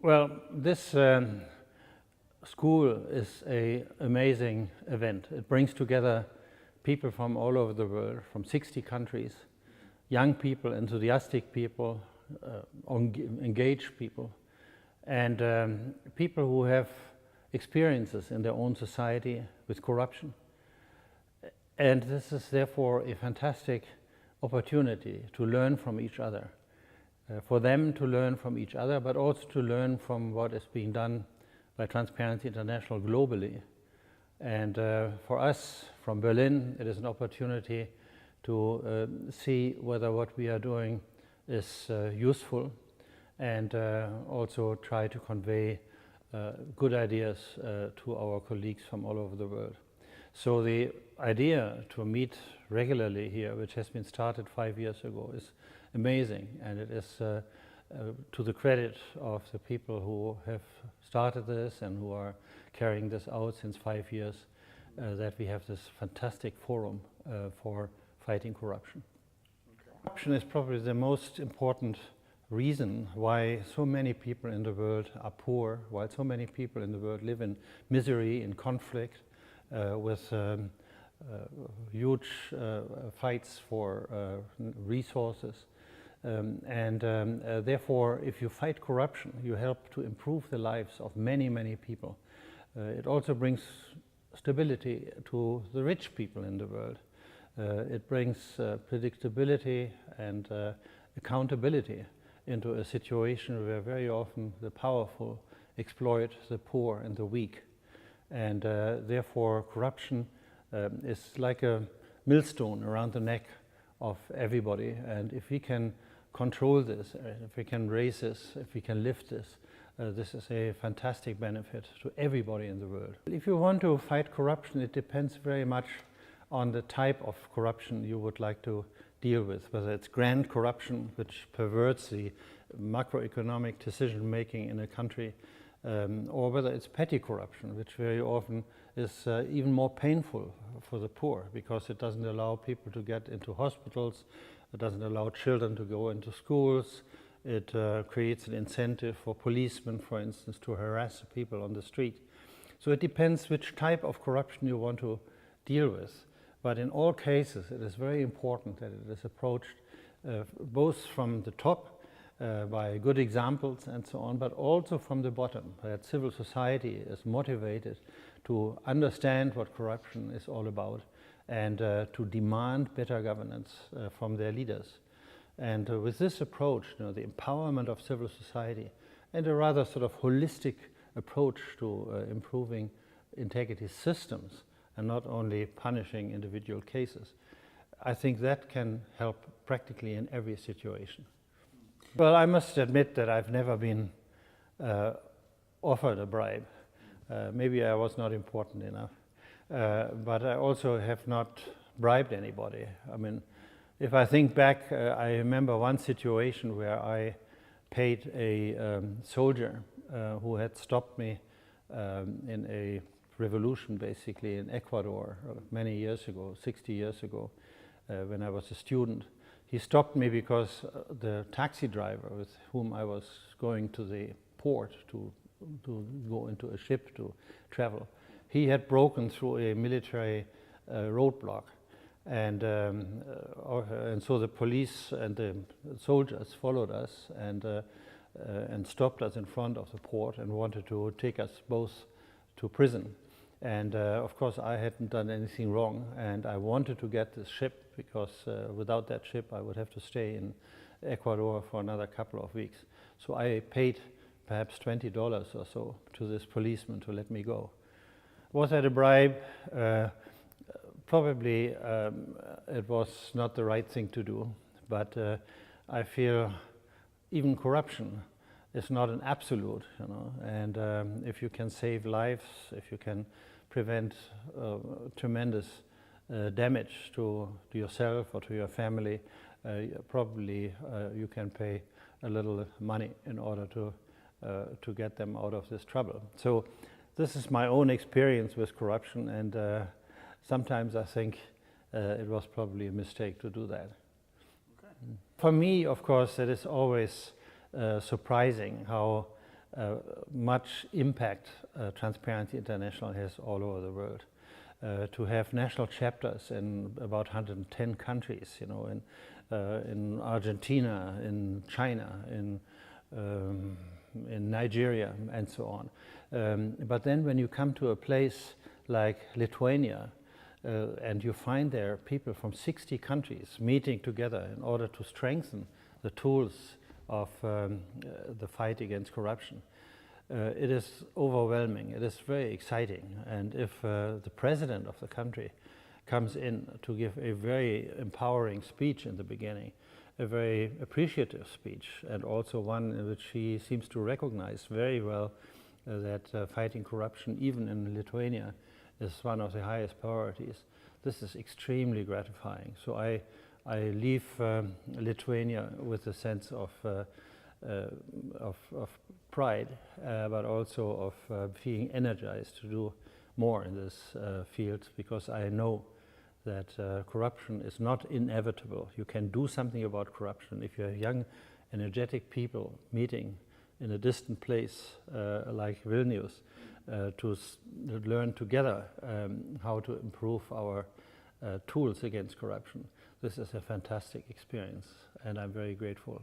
Well, this school is an amazing event. It brings together people from all over the world, from 60 countries, young people, enthusiastic people, engaged people, and people who have experiences in their own society with corruption. And this is therefore a fantastic opportunity to learn from each other, for them to learn from each other, but also to learn from what is being done by Transparency International globally. And for us from Berlin, it is an opportunity to see whether what we are doing is useful, and also try to convey good ideas to our colleagues from all over the world. So the idea to meet regularly here, which has been started 5 years ago, is amazing, and it is to the credit of the people who have started this and who are carrying this out since 5 years, that we have this fantastic forum for fighting corruption. Okay. Corruption is probably the most important reason why so many people in the world are poor, why so many people in the world live in misery, in conflict, with huge fights for resources. Therefore, if you fight corruption, you help to improve the lives of many, many people. It also brings stability to the rich people in the world. It brings predictability and accountability into a situation where very often the powerful exploit the poor and the weak. And therefore corruption is like a millstone around the neck of everybody. And if we can control this, if we can raise this, if we can lift this, this is a fantastic benefit to everybody in the world. If you want to fight corruption, it depends very much on the type of corruption you would like to deal with, whether it's grand corruption, which perverts the macroeconomic decision making in a country, or whether it's petty corruption, which very often is even more painful for the poor, because it doesn't allow people to get into hospitals, it doesn't allow children to go into schools, it creates an incentive for policemen, for instance, to harass people on the street. So it depends which type of corruption you want to deal with. But in all cases, it is very important that it is approached both from the top, by good examples and so on, but also from the bottom, that civil society is motivated to understand what corruption is all about and to demand better governance from their leaders. And with this approach, the empowerment of civil society and a rather sort of holistic approach to improving integrity systems and not only punishing individual cases, I think that can help practically in every situation. Well, I must admit that I've never been offered a bribe. Maybe I was not important enough. But I also have not bribed anybody. I mean, if I think back, I remember one situation where I paid a soldier who had stopped me in a revolution, basically, in Ecuador many years ago, 60 years ago, when I was a student. He stopped me because the taxi driver with whom I was going to the port to go into a ship to travel, he had broken through a military roadblock. And so the police and the soldiers followed us and stopped us in front of the port and wanted to take us both to prison. And of course I hadn't done anything wrong, and I wanted to get this ship because without that ship I would have to stay in Ecuador for another couple of weeks. So I paid perhaps $20 or so to this policeman to let me go. Was that a bribe? Probably it was not the right thing to do, but I feel even corruption is not an absolute, and if you can save lives, if you can prevent tremendous damage to yourself or to your family, probably you can pay a little money in order to get them out of this trouble. So this is my own experience with corruption, and sometimes I think it was probably a mistake to do that. Okay. For me, of course, it is always surprising how much impact Transparency International has all over the world. To have national chapters in about 110 countries, you know, in Argentina, in China, in Nigeria, and so on. But then when you come to a place like Lithuania, and you find there people from 60 countries meeting together in order to strengthen the tools of the fight against corruption, it is overwhelming. It is very exciting. And if the president of the country comes in to give a very empowering speech in the beginning, a very appreciative speech, and also one in which he seems to recognize very well that fighting corruption, even in Lithuania, is one of the highest priorities. This is extremely gratifying. So I leave Lithuania with a sense of pride, but also of being energized to do more in this field, because I know that corruption is not inevitable. You can do something about corruption if you have young, energetic people meeting in a distant place like Vilnius to learn together how to improve our tools against corruption. This is a fantastic experience, and I'm very grateful.